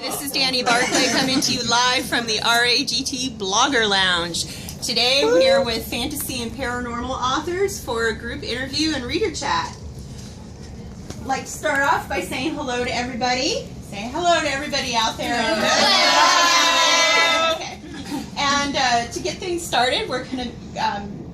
This is Danny Barclay coming to you live from the RAGT Blogger Lounge. Today we are with fantasy and paranormal authors for a group interview and reader chat. I'd like to start off by saying hello to everybody. Say hello to everybody out there. Hello. Okay. And to get things started, we're going to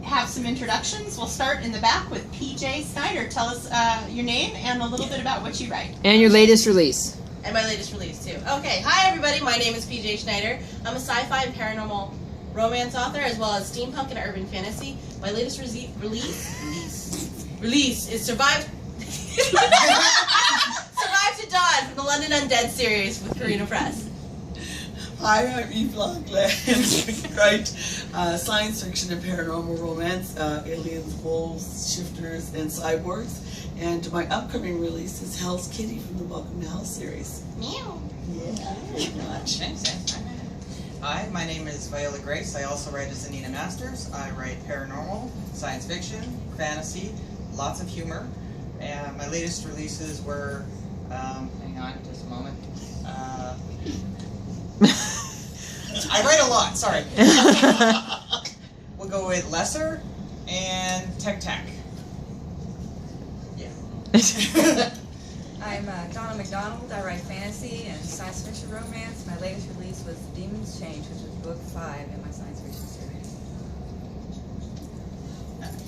have some introductions. We'll start in the back with Paige Schnyder. Tell us your name and a little bit about what you write. And your latest release. And my latest release, too. Okay, hi everybody, my name is Paige Schnyder. I'm a sci-fi and paranormal romance author, as well as steampunk and urban fantasy. My latest release is Survive to Dawn from the London Undead series with Karina Press. Hi, I'm Eve Langlais, and I write science fiction and paranormal romance, aliens, wolves, shifters, and cyborgs. And my upcoming release is Hell's Kitty from the Welcome to Hell series. Meow. Yeah, very much. Hi, my name is Viola Grace. I also write as Anita Masters. I write paranormal, science fiction, fantasy, lots of humor. And my latest releases were, hang on just a moment. I write a lot, sorry. We'll go with Lesser and Tech Tac. I'm Donna McDonald. I write fantasy and science fiction romance. My latest release was Demon's Change, which was book 5 in my science fiction series.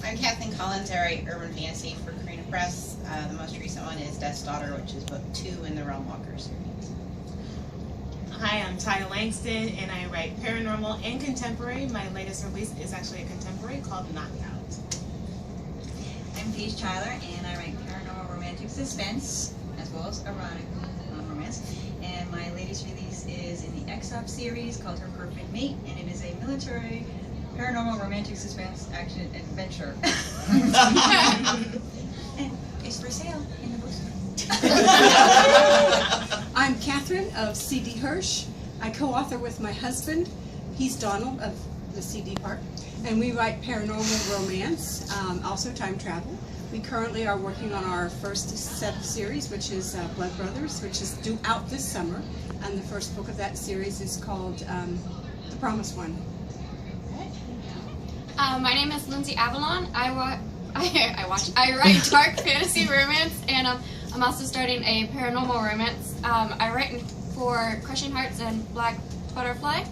I'm Kathleen Collins. I write urban fantasy for Karina Press. The most recent one is Death's Daughter, which is book 2 in the Realm Walker series. Hi, I'm Tyler Langston, and I write paranormal and contemporary. My latest release is actually a contemporary called Knockout. I'm Paige Tyler, and I write paranormal romantic suspense, as well as erotic romance. And my latest release is in the XOP series called Her Perfect Mate, and it is a military paranormal romantic suspense action adventure. And it's for sale in the bookstore. I'm Catherine of CD Hersh. I co-author with my husband. He's Donald of the CD part. And we write paranormal romance, also time travel. We currently are working on our first set of series, which is Blood Brothers, which is due out this summer. And the first book of that series is called The Promised One. My name is Lindsay Avalon. I write dark fantasy romance, and I'm also starting a paranormal romance. I write for Crushing Hearts and Black Butterfly.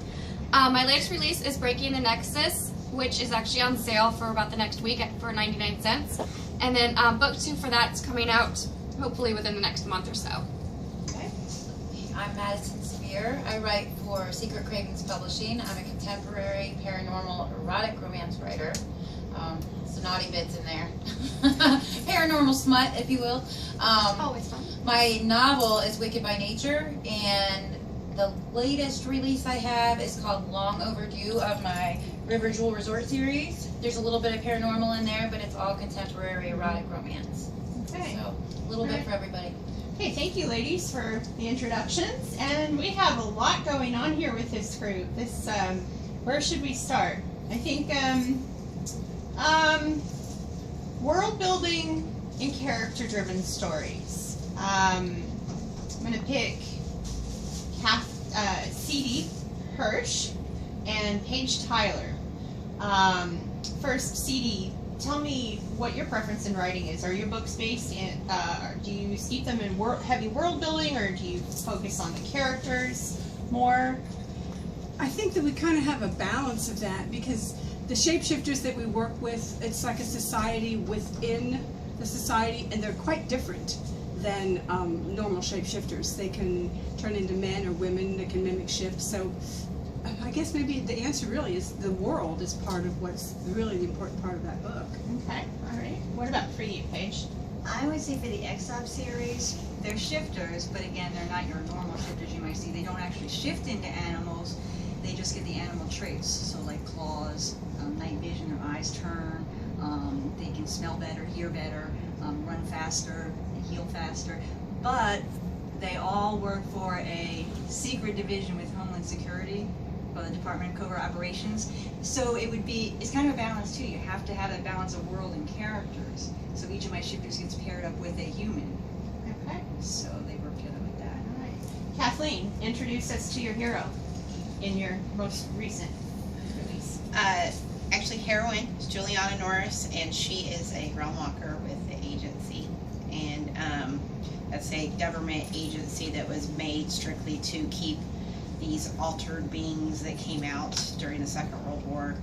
My latest release is Breaking the Nexus, which is actually on sale for about the next week for 99 cents. And then book 2 for that's coming out hopefully within the next month or so. Okay. I'm Madison, Sevier. I write for Secret Cravings Publishing. I'm a contemporary paranormal erotic romance writer. Some naughty bits in there. Paranormal smut, if you will. Always fun. My novel is Wicked by Nature, and the latest release I have is called Long Overdue of my River Jewel Resort series. There's a little bit of paranormal in there, but it's all contemporary erotic romance. Okay. So, a little bit for everybody. Okay, thank you ladies for the introductions. And we have a lot going on here with this group. This, where should we start? I think, world building and character driven stories. I'm gonna pick CD Hersh and Paige Tyler. First, CD, tell me what your preference in writing is. Are your books based in, do you steep them in heavy world building, or do you focus on the characters more? I think that we kind of have a balance of that, because the shapeshifters that we work with, it's like a society within the society, and they're quite different than normal shapeshifters. They can turn into men or women, they can mimic shifts. So I guess maybe the answer really is the world is part of what's really the important part of that book. Okay, all right. What about for you, Paige? I would say for the XOP series, they're shifters, but again, they're not your normal shifters you might see. They don't actually shift into animals, they just get the animal traits. So like claws, night vision, their eyes turn, they can smell better, hear better, run faster, heal faster. But they all work for a secret division with Homeland Security, the Department of Covert Operations. So it's kind of a balance too. You have to have a balance of world and characters. So each of my shifters gets paired up with a human. Okay. So they work together with that. All right. Kathleen, introduce us to your hero in your most recent release. Actually, heroine is Juliana Norris, and she is a realm walker with the agency. And that's a government agency that was made strictly to keep these altered beings that came out during the Second World War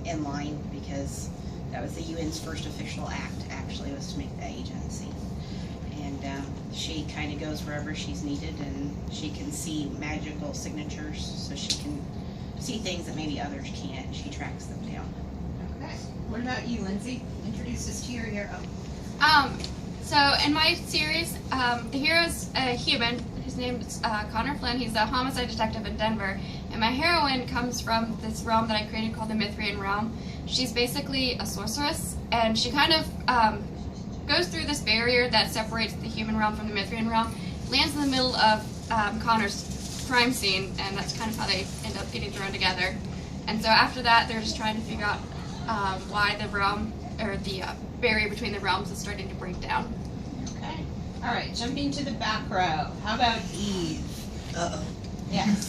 in line, because that was the UN's first official act, actually, was to make the agency. And she kind of goes wherever she's needed, and she can see magical signatures, so she can see things that maybe others can't. She tracks them down. Okay. What about you, Lindsay? Introduce us to your hero. So in my series, the hero's a human. His name is Connor Flynn. He's a homicide detective in Denver. And my heroine comes from this realm that I created called the Mithrian realm. She's basically a sorceress, and she kind of goes through this barrier that separates the human realm from the Mithrian realm, lands in the middle of Connor's crime scene, and that's kind of how they end up getting thrown together. And so after that, they're just trying to figure out why the realm, or the barrier between the realms is starting to break down. Okay. All right, jumping to the back row. How about Eve? Uh-oh. Yes.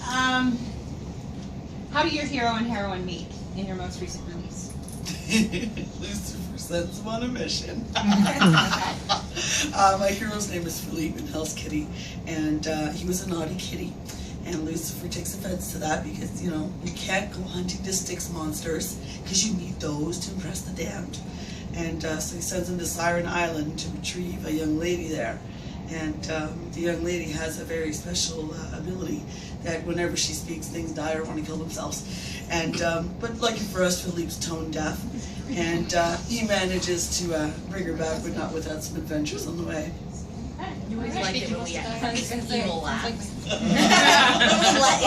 How do your hero and heroine meet in your most recent release? Lucifer sends him on a mission. My hero's name is Philippe, and Hell's Kitty, and he was a naughty kitty. And Lucifer takes offense to that because, you know, you can't go hunting to Styx monsters because you need those to impress the damned. And so he sends him to Siren Island to retrieve a young lady there. And the young lady has a very special ability that whenever she speaks, things die or want to kill themselves. And but lucky for us, Philippe's tone deaf, and he manages to bring her back, but not without some adventures on the way. You always like it when we have an evil laugh. Like-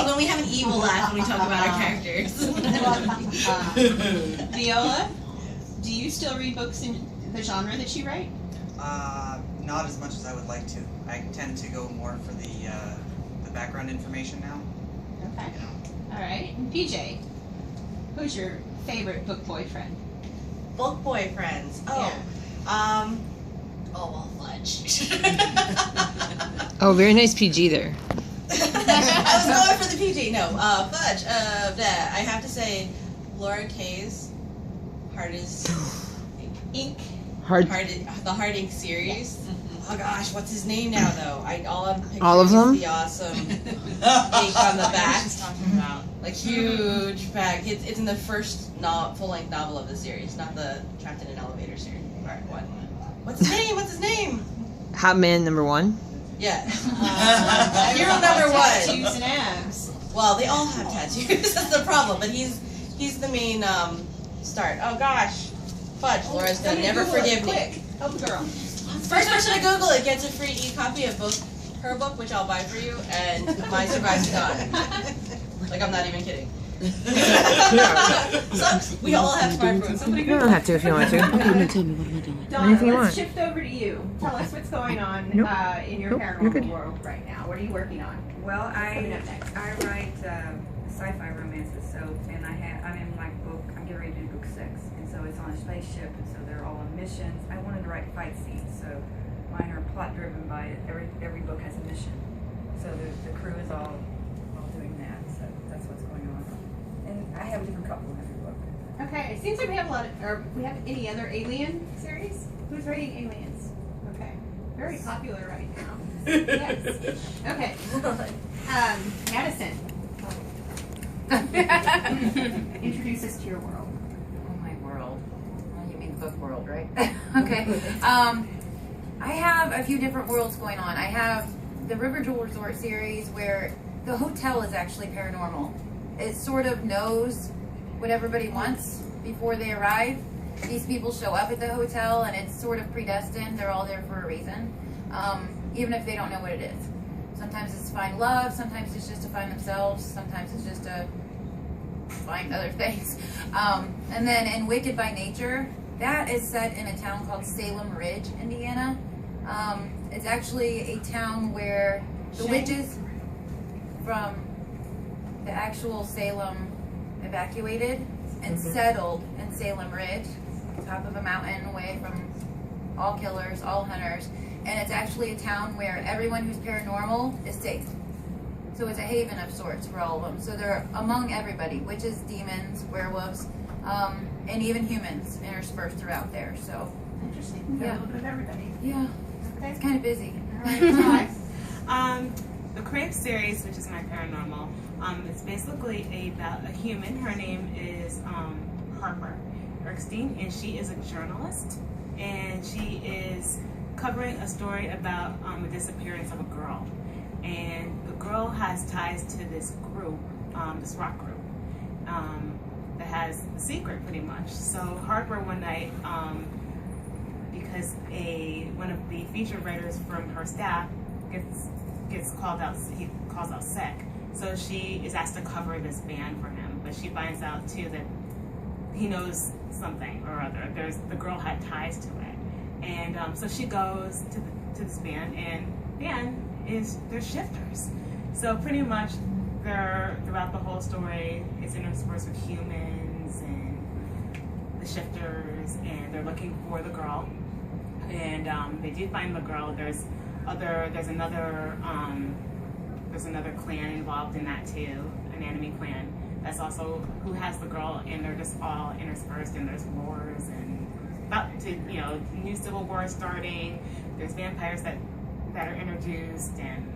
When we have an evil laugh when we talk about our characters. Viola, do you still read books in the genre that you write? Not as much as I would like to. I tend to go more for the background information now. Okay. You know. All right. And PJ, who's your favorite book boyfriend? Book boyfriends. Oh. Oh, well, Fudge. Oh, very nice PG there. I was going for the PG. No, Fudge. I have to say, Laura Kay's Ink. The Hard Ink series. Oh gosh, what's his name now though? All I'm picturing All of them? is the awesome ink on the back. Like huge back. It's in the first full-length novel of the series, not the Trapped in an Elevator series. Part one. What's his name? What's his name? Hot Man #1. Yeah. Hero number one. Tattoos and abs. Well, they all have tattoos. That's the problem. But he's the main start. Oh gosh, Fudge. Laura's gonna never forgive me. Quick, help the girl. First person to Google it gets a free e-copy of both her book, which I'll buy for you, and My Survives Gone. Like, I'm not even kidding. So, we all have smartphones. Somebody You don't have to if you want to. Tell me, what am I doing? Donna, Anything you let's want. shift over to you. Tell us what's going on Nope. in your Nope, you're paranormal good. world right now. What are you working on? Well, Coming up next. I write sci-fi romances, so I'm in my book. I'm getting ready to do book 6, and so it's on a spaceship, and so they're all on missions. I wanted to write fight scenes, so mine are plot driven by it. Every book has a mission, so the crew is all doing that. So that's what's going on, and I have a different couple in every book. Okay, it seems like we have we have any other alien series? Who's writing aliens? Okay, very popular right now. Yes. Okay. Madison. Introduce us to your world. Oh, my world. Well, you mean the book world, right? Okay. I have a few different worlds going on. I have the River Jewel Resort series where the hotel is actually paranormal. It sort of knows what everybody wants before they arrive. These people show up at the hotel and it's sort of predestined. They're all there for a reason, even if they don't know what it is. Sometimes it's to find love, sometimes it's just to find themselves, sometimes it's just to find other things. And then in Wicked by Nature, that is set in a town called Salem Ridge, Indiana. It's actually a town where the witches from the actual Salem evacuated and settled in Salem Ridge, top of a mountain away from all killers, all hunters. and it's actually a town where everyone who's paranormal is safe. So it's a haven of sorts for all of them. So they're among everybody, witches, demons, werewolves, and even humans interspersed throughout there. So Interesting. Yeah. A little bit of everybody. yeah, Okay. it's kind of busy. The Crib series, which is my paranormal, it's basically about a human. Her name is Harper Erskine, and she is a journalist, and she is covering a story about the disappearance of a girl. And the girl has ties to this group, this rock group, that has a secret pretty much. So Harper one night, because one of the featured writers from her staff gets called out, he calls out sick. So she is asked to cover this band for him, but she finds out too that he knows something or other. The girl had ties to it, and so she goes to this band, and they're shifters. So pretty much throughout the whole story, it's interspersed with humans and the shifters, and they're looking for the girl, and they do find the girl. There's another clan involved in that too, an enemy clan that's also who has the girl, and they're just all interspersed, and there's wars and about to new civil war starting. There's vampires that are introduced, and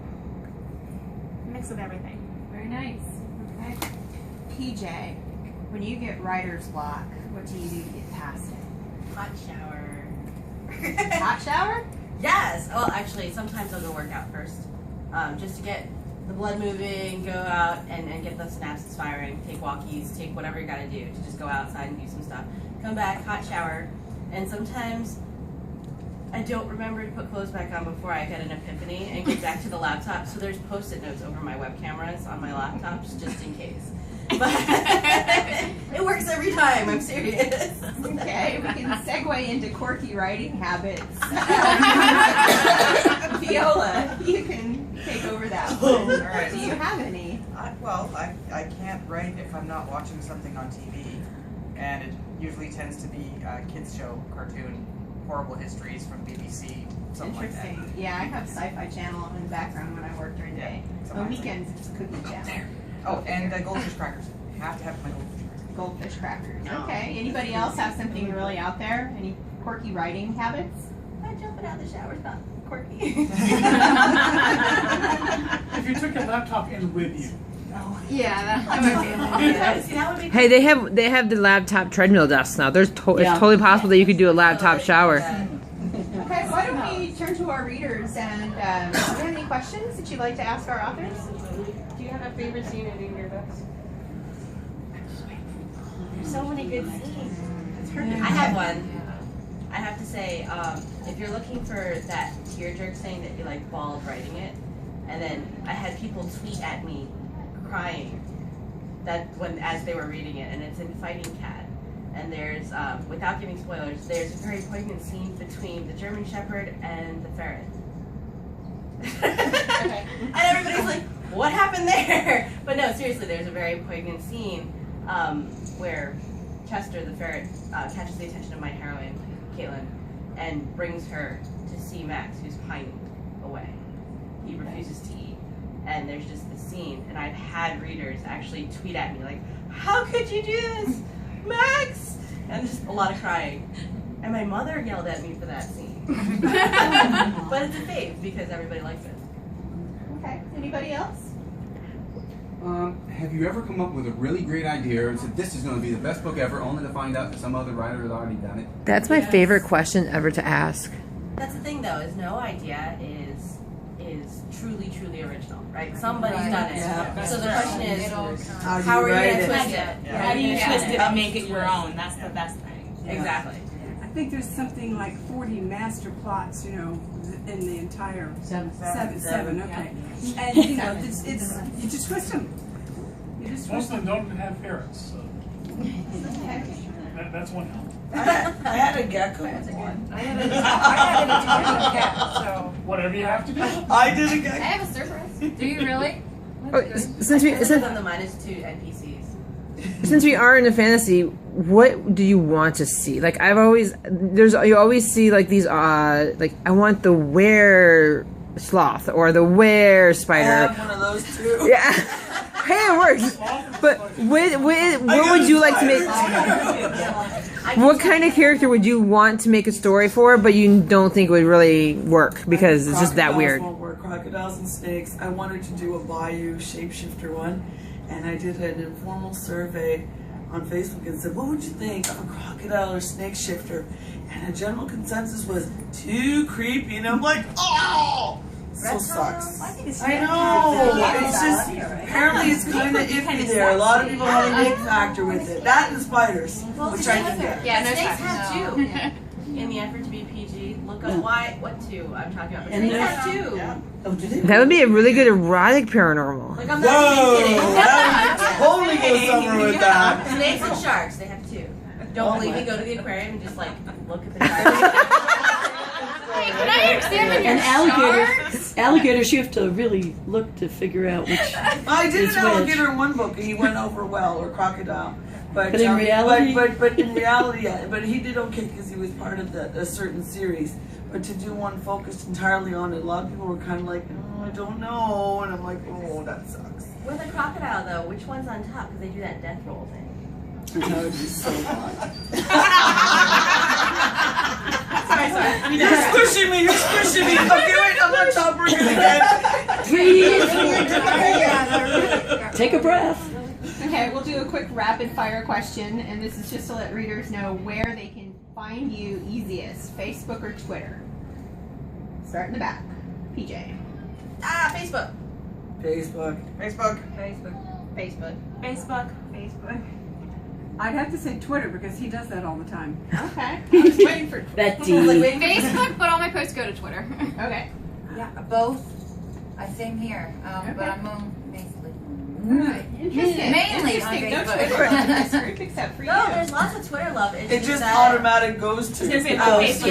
a mix of everything. Very nice. Okay. PJ, when you get writer's block, what do you do to get past it? Hot shower. Hot shower? Yes. Well, actually, sometimes I'll go work out first, just to get the blood moving, go out and get the synapses firing, take walkies, take whatever you gotta do to just go outside and do some stuff. Come back, hot shower, and sometimes I don't remember to put clothes back on before I get an epiphany and get back to the laptop. So there's post-it notes over my web cameras on my laptops just in case. But it works every time, I'm serious. Okay, we can segue into quirky writing habits. Viola, you can take over that one. All right. Do you have any? I can't write if I'm not watching something on TV, and it usually tends to be a kids show, cartoon, horrible histories from BBC, something like that. Interesting. Yeah, I have Sci-Fi Channel on in the background when I work during the day. On weekends, it's Cookie Channel. Oh, and goldfish crackers. Have to have my goldfish crackers. Goldfish crackers. Okay. Anybody else have something really out there? Any quirky writing habits? Jumping out of the shower is not quirky. If you took your laptop in with you. Yeah, that would be. Hey, they have the laptop treadmill desks now. It's totally possible that you could do a laptop shower. Okay, why don't we turn to our readers, and do you have any questions that you'd like to ask our authors? Do you have a favorite scene in any of your books? There's so many good scenes. I have one. I have to say, if you're looking for that tearjerk saying that you like bawled writing it, and then I had people tweet at me crying as they were reading it, and it's in Fighting Cat. And there's, without giving spoilers, there's a very poignant scene between the German Shepherd and the ferret. Okay. And everybody's like, what happened there? But no, seriously, there's a very poignant scene where Chester, the ferret, catches the attention of my heroine, Caitlin, and brings her to see Max, who's pining away. He refuses to eat. And there's just this scene, and I've had readers actually tweet at me like, how could you do this, Max? And just a lot of crying. And my mother yelled at me for that scene. But it's a fave because everybody likes it. Okay. Anybody else? Have you ever come up with a really great idea and said, this is going to be the best book ever, only to find out that some other writer has already done it? That's my favorite question ever to ask. That's the thing, though, is no idea is truly original, right? Somebody's done it. Yeah. So the question is, how are you going going to to twist it? Yeah. How do you twist it Yeah. and make it your own? That's the best thing. Yeah. Exactly. I think there's something like 40 master plots, in the entire seven. Okay, and it's you just twist them. Most of them don't have ferrets, so that's one help. I had a gecko one. I had a cat, so. Whatever you have to do. I did a I gecko. have a Cerberus. Do you really? Oh, since we Some of them, mine is 2 NPCs. since we are into fantasy, what do you want to see? Like you always see like these like I want the were sloth or the were spider. I have one of those too. Yeah. Hey, it works. But what would you like to make? What kind of character would you want to make a story for, but you don't think would really work because it's just that weird? Won't work. Crocodiles and snakes. I wanted to do a bayou shapeshifter one, and I did an informal survey on Facebook and said, what would you think of a crocodile or snake shifter? And a general consensus was too creepy, and I'm like, oh! So sucks. I know. It's just apparently it's kind of iffy there. A lot of people have a big factor with it. That and spiders, which I can get. Yeah, snakes have two. In the effort to be PG, look up what two I'm talking about. But snakes have two. Oh, do they? That would be a really good erotic paranormal. Like, I'm not even kidding. That would totally go somewhere with that. Snakes and sharks, they have two. Don't believe me, go to the aquarium and just like look at the sharks. Can I examine your And alligators, you have to really look to figure out which. I did is an which. alligator in one book, and he went over well, or crocodile. But in reality, but in reality, yeah. But he did okay because he was part of a certain series. But to do one focused entirely on it, a lot of people were kind of like, oh, I don't know, and I'm like, oh, that sucks. With a crocodile though, which one's on top? Because they do that death roll thing. That would be so fun. sorry. You're squishing me. Okay, wait, I'm on top for you again. Take a breath. Okay, we'll do a quick rapid fire question, and this is just to let readers know where they can find you easiest, Facebook or Twitter. Start in the back. PJ. Facebook. I'd have to say Twitter because he does that all the time. Okay. I was waiting for Betty. Facebook, but all my posts go to Twitter. Okay. Yeah, both. Same here. But I'm Interesting. mainly on Interesting. No Facebook. Twitter on this group except for you. No, there's lots of Twitter love. It just automatic goes to. I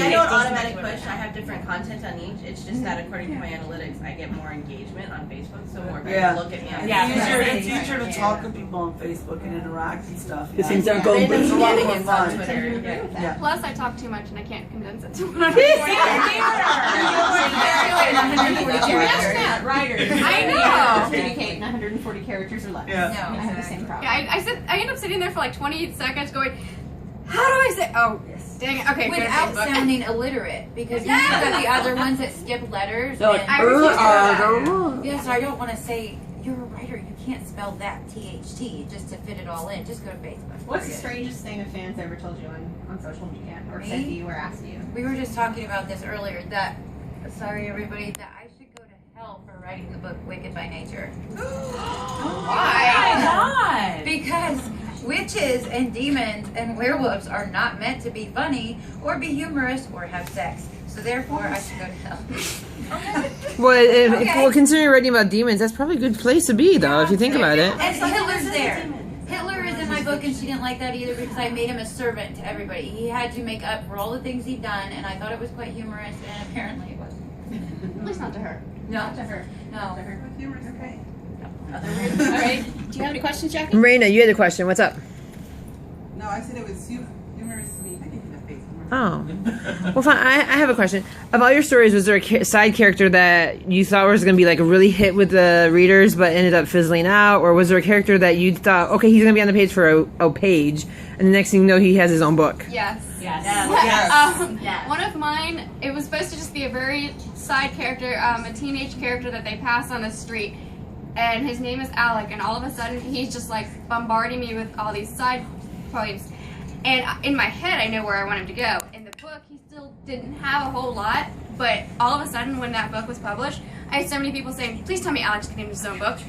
don't automatic push. I have different content on each. It's just that according to my analytics, I get more engagement on Facebook, so more people look at me on Facebook. It's easier to talk to people on Facebook and interact and stuff. Because things aren't going It's a lot more on fun. Twitter. Yeah. Plus, I talk too much and I can't condense it to one. Writers. I know. Communicate in 140 characters or less. Yeah. I have the same problem. Yeah, I end up sitting there for like 20 seconds going, how do I say? Oh, dang it. Okay, Without sounding illiterate, because you've got the other ones that skip letters. No, and I refuse to yes, I don't want to say you're a writer. You can't spell that THT just to fit it all in. Just go to Facebook. What's the strangest thing a fan's ever told you on social media or said to you or asked you? We were just talking about this earlier. That sorry everybody, that I should go to hell for writing the book Wicked by Nature. Why? Because witches and demons and werewolves are not meant to be funny or be humorous or have sex. So therefore, I should go to hell. Well, considering writing about demons, that's probably a good place to be, though, if you think about it. And Hitler's there. Hitler is in my book, and she didn't like that either because I made him a servant to everybody. He had to make up for all the things he'd done, and I thought it was quite humorous, and apparently it wasn't. At least not to her. No. Not to her. No. Not to her. Okay. All right. Do you have any questions, Jackie? Raina, you had a question. What's up? No, I said it was humorously. I didn't have face. Oh. Well, fine. I have a question. Of all your stories, was there a side character that you thought was going to be like a really hit with the readers but ended up fizzling out? Or was there a character that you thought, okay, he's going to be on the page for a page, and the next thing you know, he has his own book? Yes. Yes. One of mine, it was supposed to just be a very side character, a teenage character that they pass on the street. And his name is Alec, and all of a sudden he's just like bombarding me with all these side poems. And in my head, I know where I want him to go. In the book, he still didn't have a whole lot, but all of a sudden, when that book was published, I had so many people saying, please tell me Alex can name his own book.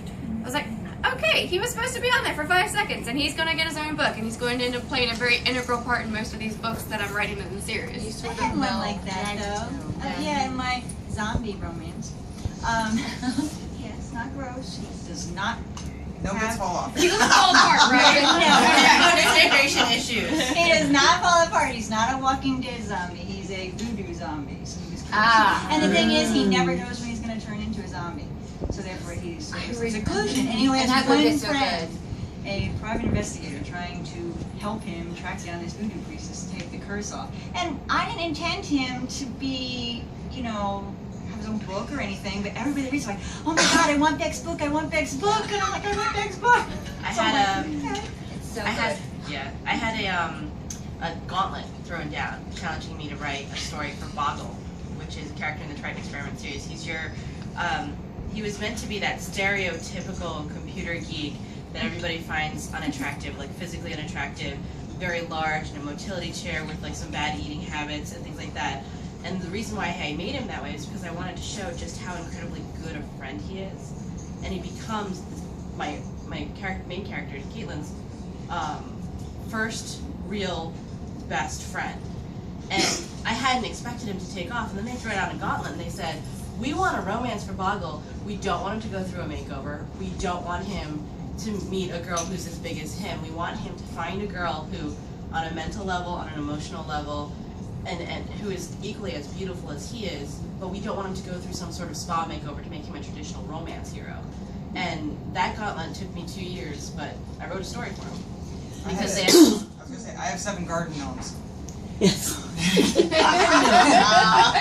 I was like, okay, he was supposed to be on there for 5 seconds, and he's going to get his own book, and he's going to end up playing a very integral part in most of these books that I'm writing in the series. I had one like that, though. Yeah, in my zombie romance. Yeah, it's not gross. He does not. No bits fall off. He doesn't fall apart, right? No integration issues. He does not fall apart. He's not a Walking Dead zombie. He's a voodoo zombie. So he was and the thing is, he never knows when he's going to turn into a zombie. So therefore, he's seclusion. And he only has one friend. a private investigator trying to help him track down this voodoo priestess to take the curse off. And I didn't intend him to be, you know, have his own book or anything, but everybody that reads like, oh my god, I want Beck's book, and I'm like, I want Beck's book. I had a gauntlet thrown down, challenging me to write a story for Boggle, which is a character in the Triton Experiment series. He was meant to be that stereotypical computer geek that everybody finds unattractive, like physically unattractive, very large, in a motility chair with like some bad eating habits and things like that. And the reason why I made him that way is because I wanted to show just how incredibly good a friend he is. And he becomes my main character, Caitlin's first real best friend. And I hadn't expected him to take off, and then they threw out a gauntlet and they said, we want a romance for Boggle. We don't want him to go through a makeover. We don't want him to meet a girl who's as big as him. We want him to find a girl who, on a mental level, on an emotional level, and who is equally as beautiful as he is, but we don't want him to go through some sort of spa makeover to make him a traditional romance hero. And that gauntlet took me 2 years, but I wrote a story for him. Because I was gonna say, I have 7 garden gnomes. Yes.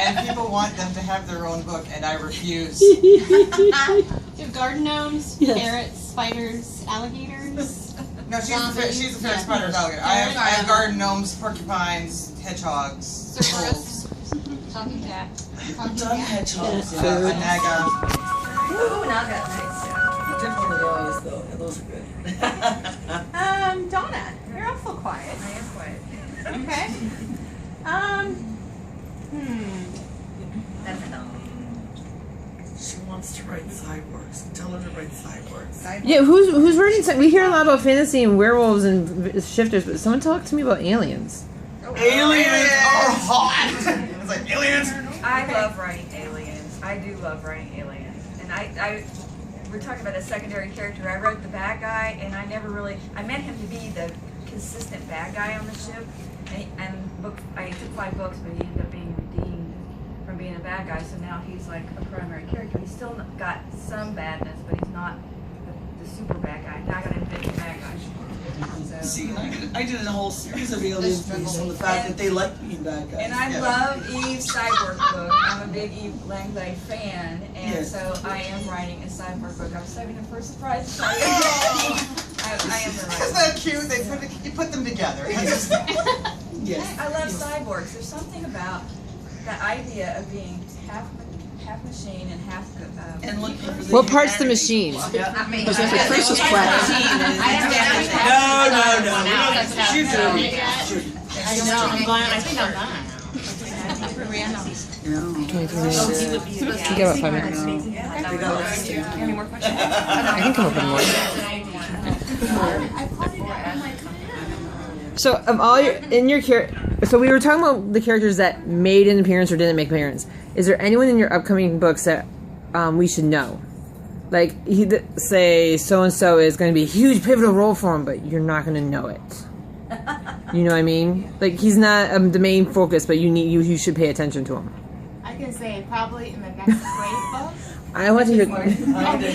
And people want them to have their own book, and I refuse. You have garden gnomes, parrots, spiders, alligators. No, she's a fair spider alligator. I have garden gnomes, porcupines, hedgehogs, wolves. Talking cat. Done hedgehogs. A naga. Ooh, naga, nice. You did one of those though, and those are good. Donna, you're also quiet. I am quiet. Okay. That's enough. She wants to write cyborgs. Tell her to write cyborgs. Yeah, who's writing? We hear a lot about fantasy and werewolves and shifters, but someone talk to me about aliens. Aliens are hot. It's like aliens. I love writing aliens. I do love writing aliens. And we're talking about a secondary character. I wrote the bad guy, and I meant him to be the consistent bad guy on the ship. I took 5 books, but he ended up being redeemed from being a bad guy. So now he's like a primary character. He's still got some badness, but he's not the super bad guy. Not gonna invent the bad guy. So. See, I did a whole series of aliens based on the fact that they like being bad guys. And I love Eve's cyborg book. I'm a big Eve Langlais fan, and so I am writing a cyborg book. I was saving it for a surprise. I am the writer. Isn't that cute? You put them together. Yes. I love cyborgs. There's something about that idea of being half machine and half. And looking for the What part's the machine? Because the first is cracked. No. She's I know. I'm glad. I think I'm done. Where are we at now? 23 minutes. We got about 5 minutes. Any more questions? I can come up with more. So of all so we were talking about the characters that made an appearance or didn't make an appearance. Is there anyone in your upcoming books that we should know? Like, say so and so is going to be a huge pivotal role for him, but you're not going to know it. You know what I mean? Like, he's not the main focus, but you should pay attention to him. I can say probably in the next grade book. I want to hear.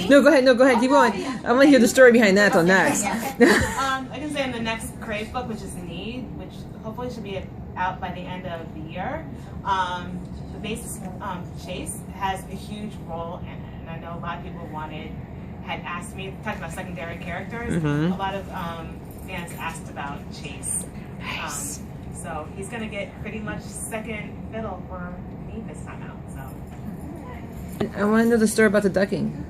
No, go ahead. Keep going. I want to hear the story behind that. Though next. I can say in the next Crave book, which is Need, which hopefully should be out by the end of the year. The basis Chase has a huge role in it, and I know a lot of people had asked me, talking about secondary characters. Mm-hmm. A lot of fans asked about Chase. Nice. So he's gonna get pretty much second fiddle for Need this time out. So. I want to know the story about the ducking.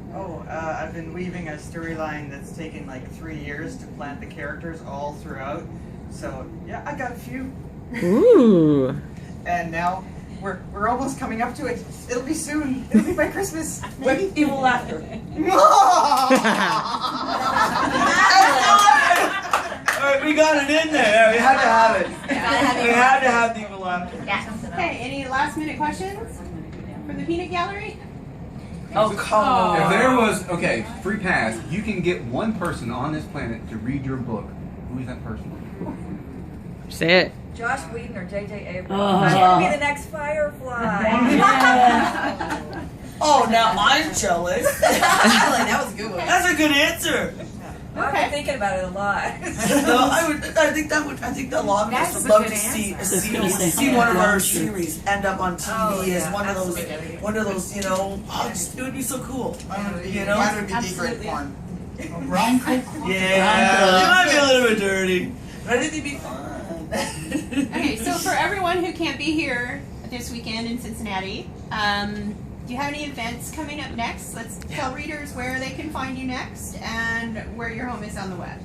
I've been weaving a storyline that's taken like 3 years to plant the characters all throughout. So yeah, I got a few. Ooh. And now we're almost coming up to it. It'll be soon. It'll be by Christmas. With evil laughter. We got it in there. We had to have it. We had to have the evil laughter. Okay, any last minute questions from the peanut gallery? Oh, come on. If there was, free pass, you can get one person on this planet to read your book. Who is that person? Say it. Josh Whedon or J.J. Abrams. Oh. I want to be the next Firefly. Oh, now I'm jealous. That was a good one. That's a good answer. Well, I've been thinking about it a lot. No, I think a lot of us would love to see one of our series end up on TV as one of those, you know, it would be so cool. You know, Mine would be secret porn. Bronco. Yeah, it might be a little bit dirty, but I think it'd be fun. Okay, so for everyone who can't be here this weekend in Cincinnati, do you have any events coming up next? Let's tell readers where they can find you next and where your home is on the web.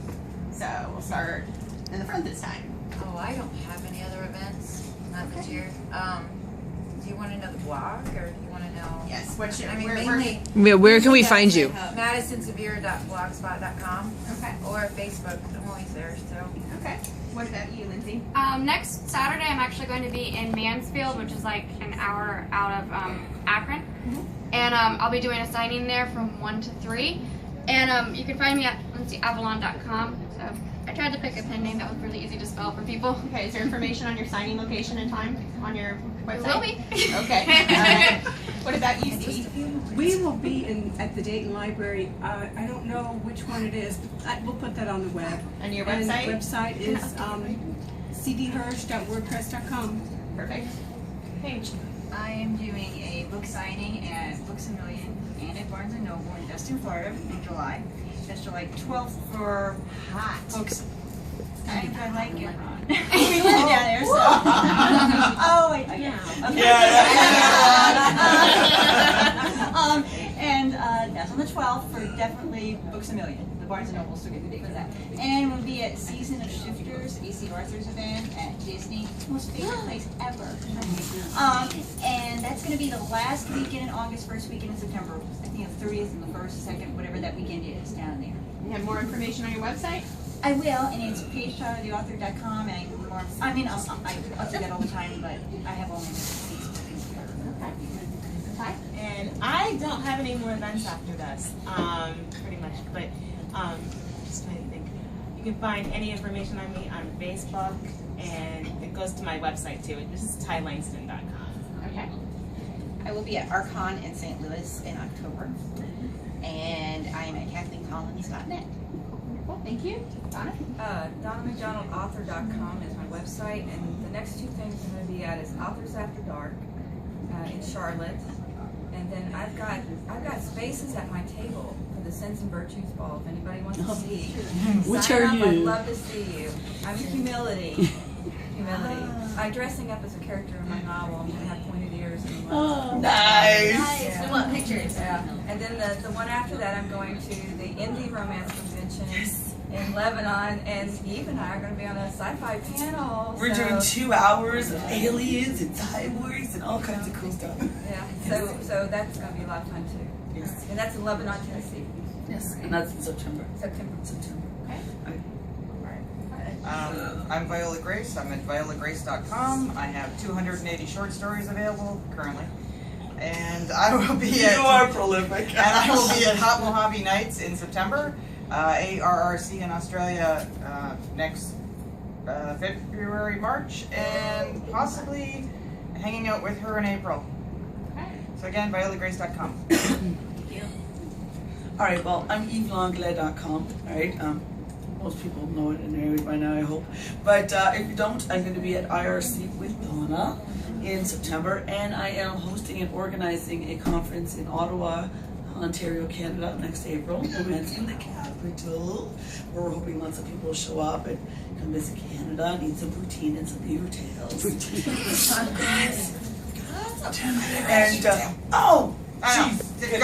So we'll start in the front this time. Oh, I don't have any other events. Not this year. Do you want to know the blog, or do you want to know? Yes. What's your? I mean, mainly. Where can we find you? MadisonSevier.blogspot.com. Okay. Or Facebook. I'm always there still. Okay. What about you, Lindsay? Next Saturday, I'm actually going to be in Mansfield, which is like an hour out of Akron. And I'll be doing a signing there from 1 to 3. And you can find me at LindsayAvalon.com. So I tried to pick a pen name that was really easy to spell for people. Okay, is there information on your signing location and time on your website? There will be. Okay. What about you, Steve? We will be at the Dayton Library. I don't know which one it is, but we'll put that on the web. And your And website? the website is cdhersh.wordpress.com. Perfect. Paige. I am doing a book signing at Books A Million and at Barnes & Noble in Destin, Florida in July. That's July 12th for hot books. I like it. We live down there, so. Oh, wait, yeah. And that's on the 12th for definitely Books A Million. The Barnes & Noble still get the date for that. And we'll be at Season of Shifters, AC Arthur's event at Disney. Most favorite place ever. And that's going to be the last weekend in August, first weekend in September. I think the 30th and the 1st, 2nd, whatever that weekend is down there. You have more information on your website? I will, and it's paigetylertheauthor.com. And more, I mean, I'll do that all the time, but I have all my Okay. And I don't have any more events after this, pretty much. But just trying to think. You can find any information on me on Facebook, and it goes to my website too. This is tylangston.com. Okay. I will be at Archon in St. Louis in October, and I am at KathleenCollins.net. Wonderful, thank you. Donna? DonnaMcDonaldAuthor.com is my website, and the next two things I'm going to be at is Authors After Dark in Charlotte, and then I've got spaces at my table for the Sins and Virtues Ball. If anybody wants to see, Which sign are up. you? I'd love to see you. I'm in Humility. I'm dressing up as a character in my novel. I'm going to have pointed ears and Nice. Yeah. We want pictures. Yeah. And then the one after that, I'm going to the Indie Romance Convention in Lebanon, and Eve and I are going to be on a sci-fi panel. We're doing 2 hours of aliens and cyborgs and all kinds of cool stuff. Yeah. So that's going to be a lot of fun too. Yes. And that's in Lebanon, Tennessee. Yes. And that's in September. September. Okay. I'm Viola Grace. I'm at violagrace.com. I have 280 short stories available currently. And I will be You are prolific. And I will be at Hot Mojave Nights in September, ARRC in Australia next February, March, and possibly hanging out with her in April. Okay. So again, violagrace.com. All right, well, I'm evelanglais.com, all right? Most people know it in the area by now, I hope. But if you don't, I'm going to be at IRC with Donna in September, and I am hosting and organizing a conference in Ottawa, Ontario, Canada, next April. Romance in the capital, where we're hoping lots of people will show up and come visit Canada, and eat some poutine and some beaver tails. And, jeez,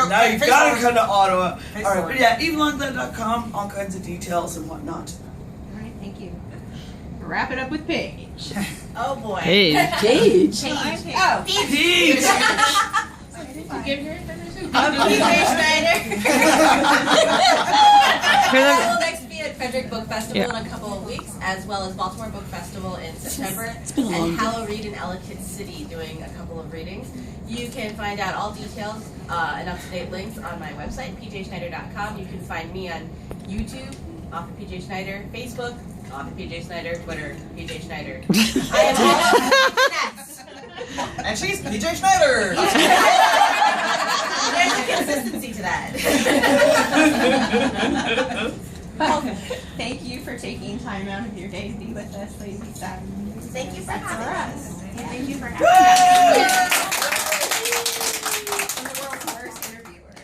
now you gotta come to Ottawa. All right, but yeah, evelanglais.com, all kinds of details and whatnot. All right, thank you. Wrap it up with Paige. Oh boy. Paige. Paige. Oh, Paige. Did you give her information? I will next be at Frederick Book Festival Yeah. in a couple of weeks, as well as Baltimore Book Festival in September, been a long and Hallow Read in Ellicott City doing a couple of readings. You can find out all details and up-to-date links on my website, pjschnyder.com. You can find me on YouTube, Author PJ Schnyder, Facebook, Author PJ Schnyder, Twitter, PJ Schnyder. I am all And she's PJ Schnyder! There's a consistency to that. Well, thank you for taking time out of your day to be with us, ladies. Thank you for That's having us. us. Thank you for having us.